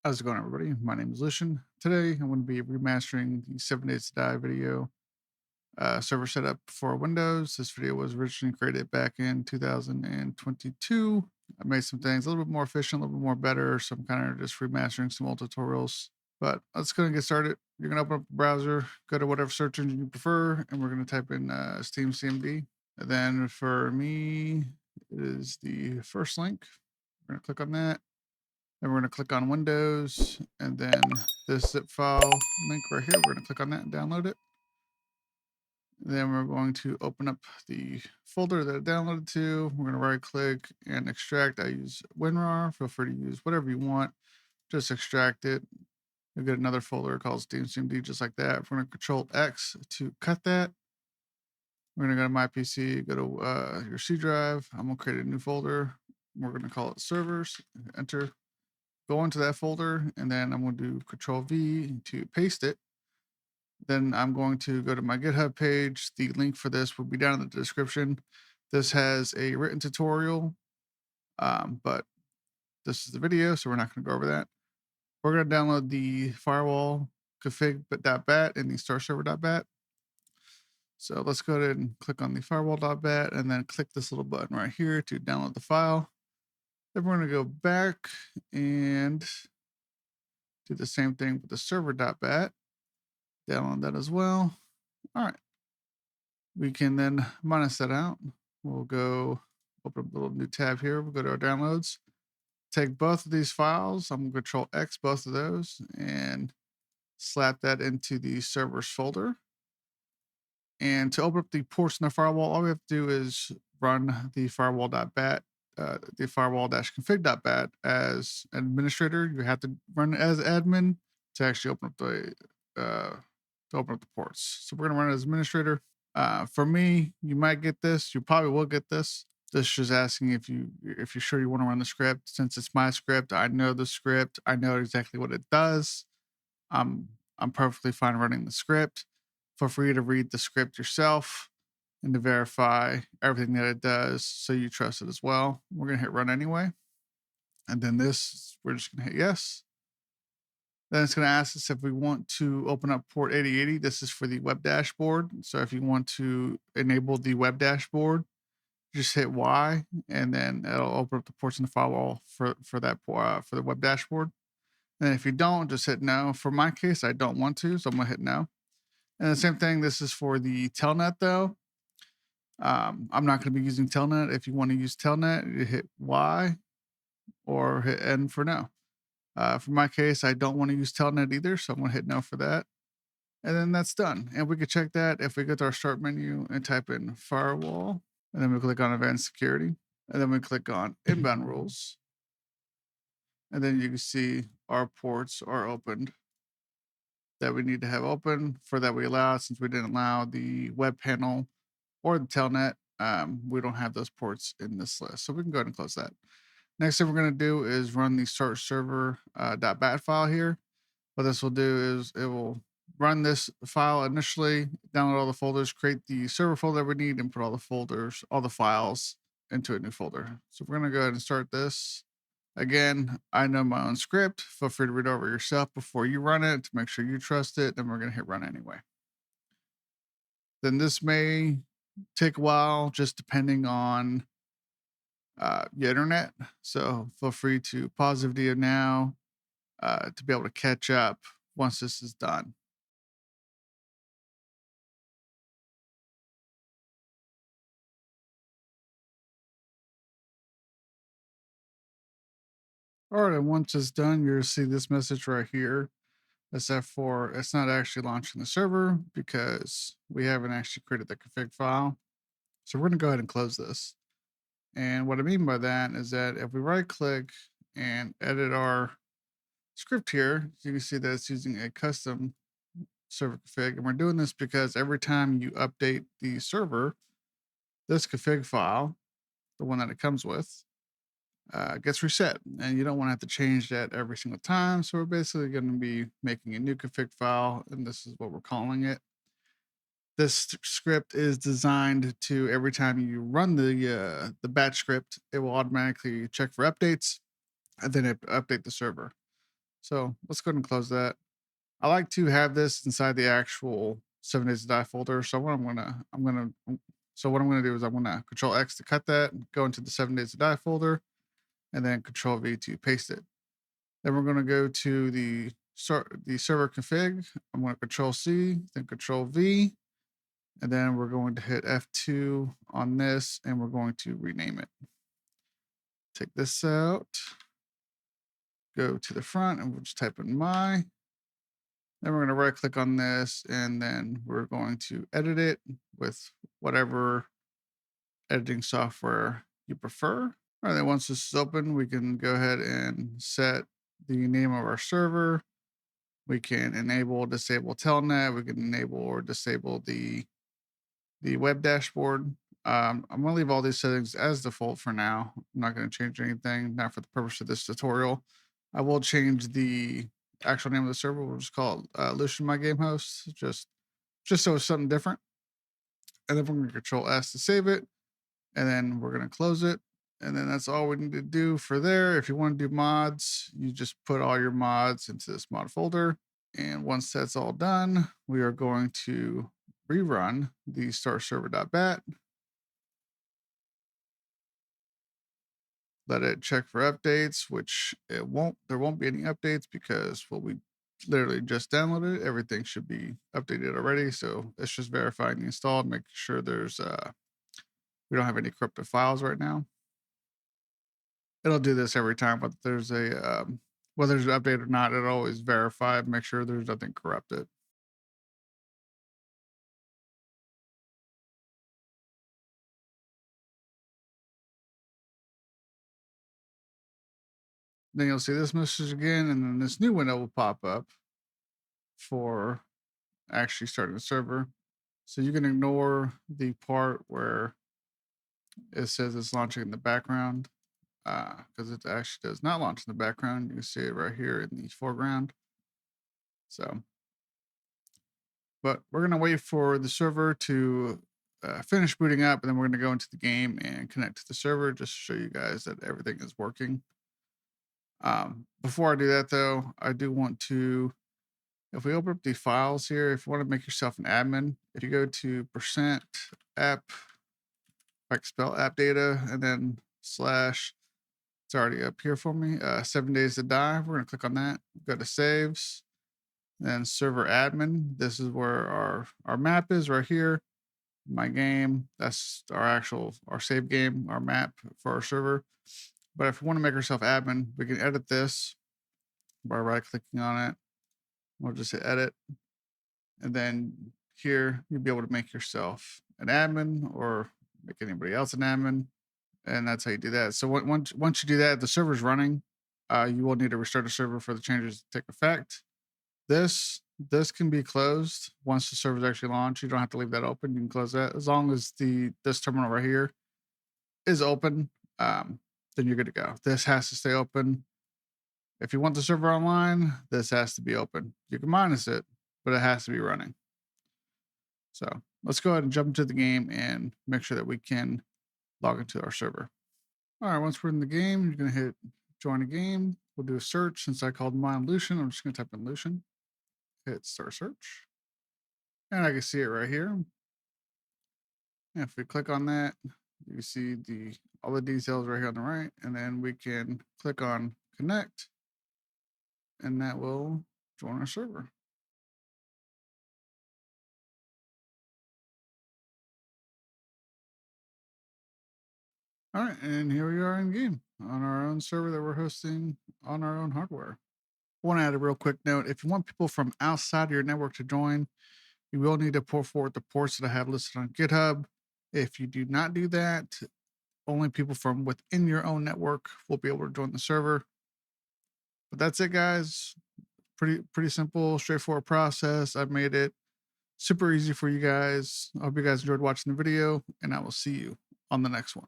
How's it going, everybody? My name is Lucian. Today, I'm going to be remastering the 7 Days to Die video server setup for Windows. This video was originally created back in 2022. I made some things a little bit more efficient, a little bit more better, some kind of just remastering some old tutorials. But let's go and get started. You're going to open up the browser, go to whatever search engine you prefer, and we're going to type in Steam CMD. And then for me, it is the first link. We're going to click on that. Then we're going to click on Windows, and then this zip file link right here, we're going to click on that and download it. Then we're going to open up the folder that it downloaded to. We're going to right click and extract. I use WinRAR. Feel free to use whatever you want. Just extract it. You'll get another folder called SteamCMD just like that. We're going to Control X to cut that. We're going to go to My PC, go to your C drive. I'm going to create a new folder. We're going to call it servers. Enter. Go into that folder, and then I'm going to do Control V to paste it. Then I'm going to go to my GitHub page. The link for this will be down in the description. This has a written tutorial, but this is the video, so we're not going to go over that. We're going to download the firewall config.bat and the starserver.bat. So let's go ahead and click on the firewall.bat and then click this little button right here to download the file. Then we're going to go back and do the same thing with the server.bat. Download that as well. All right. We can then minus that out. We'll go open up a little new tab here. We'll go to our downloads. Take both of these files. I'm going to Control X both of those and slap that into the servers folder. And to open up the ports in the firewall, all we have to do is run the firewall.bat, the firewall-config.bat as an administrator. You have to run it as admin to actually open up the ports. So we're gonna run it as administrator. For me, you might get this. You probably will get this. This is just asking if you're sure you want to run the script. Since it's my script, I know the script. I know exactly what it does. I'm perfectly fine running the script. Feel free to read the script yourself and to verify everything that it does so you trust it as well. We're gonna hit run anyway. And then this, we're just gonna hit yes. Then it's going to ask us if we want to open up port 8080. This is for the web dashboard. So if you want to enable the web dashboard, just hit Y, and then it'll open up the ports in the firewall for the web dashboard. And if you don't, just hit no. For my case, I don't want to, so I'm gonna hit no. And the same thing, this is for the telnet though. I'm not going to be using telnet. If you want to use telnet, you hit Y or hit N for no. For my case, I don't want to use telnet either, so I'm going to hit no for that. And then that's done. And we can check that if we go to our start menu and type in firewall, and then we click on advanced security, and then we click on inbound rules. And then you can see our ports are opened that we need to have open for that we allow. Since we didn't allow the web panel or the telnet, we don't have those ports in this list. So we can go ahead and close that. Next thing we're going to do is run the start server .bat file here. What this will do is it will run this file initially, download all the folders, create the server folder that we need, and put all the folders, all the files into a new folder. So we're going to go ahead and start this. Again, I know my own script. Feel free to read over yourself before you run it to make sure you trust it. Then we're going to hit run anyway. Then this may take a while, just depending on your internet. So feel free to pause the video now to be able to catch up once this is done. All right, and once it's done, you'll see this message right here. Except for it's not actually launching the server because we haven't actually created the config file. So we're going to go ahead and close this. And what I mean by that is that if we right click and edit our script here, you can see that it's using a custom server config. And we're doing this because every time you update the server, this config file, the one that it comes with, gets reset, and you don't want to have to change that every single time. So we're basically going to be making a new config file, and this is what we're calling it. This script is designed to, every time you run the batch script, it will automatically check for updates and then update the server. So let's go ahead and close that. I like to have this inside the actual 7 days to die folder. So what I'm gonna do is I'm gonna Control X to cut that, go into the 7 days to die folder, and then Control V to paste it. Then we're gonna go to the server config. I'm gonna Control C, then Control V, and then we're going to hit F2 on this, and we're going to rename it. Take this out, go to the front, and we'll just type in my. Then we're going to right click on this, and then we're going to edit it with whatever editing software you prefer. All right, then once this is open, we can go ahead and set the name of our server. We can enable or disable Telnet. We can enable or disable the web dashboard. I'm going to leave all these settings as default for now. I'm not going to change anything, not for the purpose of this tutorial. I will change the actual name of the server. We'll just call it Lucian My Game Host, just so it's something different. And then we're going to Control S to save it, and then we're going to close it. And then that's all we need to do for there. If you want to do mods, you just put all your mods into this mod folder. And once that's all done, we are going to rerun the startserver.bat. Let it check for updates, which there won't be any updates because we literally just downloaded it. Everything should be updated already. So it's just verifying the installed, making sure we don't have any corrupted files right now. It'll do this every time, but there's whether there's an update or not, it'll always verify, make sure there's nothing corrupted. Then you'll see this message again, and then this new window will pop up for actually starting the server. So you can ignore the part where it says it's launching in the background because it actually does not launch in the background. You can see it right here in the foreground. So, but we're going to wait for the server to finish booting up, and then we're going to go into the game and connect to the server just to show you guys that everything is working. Before I do that, though, I do want to, if we open up the files here, if you want to make yourself an admin, if you go to %app, I can spell app data, and then slash, it's already up here for me, 7 days to die. We're going to click on that, go to saves, then server admin. This is where our map is right here. My game, that's our save game, our map for our server. But if we want to make ourselves admin, we can edit this by right clicking on it. We'll just hit edit. And then here you'll be able to make yourself an admin or make anybody else an admin. And that's how you do that. So once you do that, the server's running. You will need to restart the server for the changes to take effect. This can be closed once the server's actually launched. You don't have to leave that open. You can close that as long as this terminal right here is open. Then you're good to go. This has to stay open. If you want the server online, this has to be open. You can minus it, but it has to be running. So let's go ahead and jump into the game and make sure that we can log into our server. All right, once we're in the game, you're going to hit join a game. We'll do a search. Since I called mine Lucian, I'm just going to type in Lucian. Hit start search. And I can see it right here. And if we click on that, you see all the details right here on the right. And then we can click on connect, and that will join our server. All right, and here we are in game on our own server that we're hosting on our own hardware. I want to add a real quick note. If you want people from outside of your network to join, you will need to port forward the ports that I have listed on GitHub. If you do not do that, only people from within your own network will be able to join the server. But that's it, guys. Pretty simple, straightforward process. I've made it super easy for you guys. I hope you guys enjoyed watching the video, and I will see you on the next one.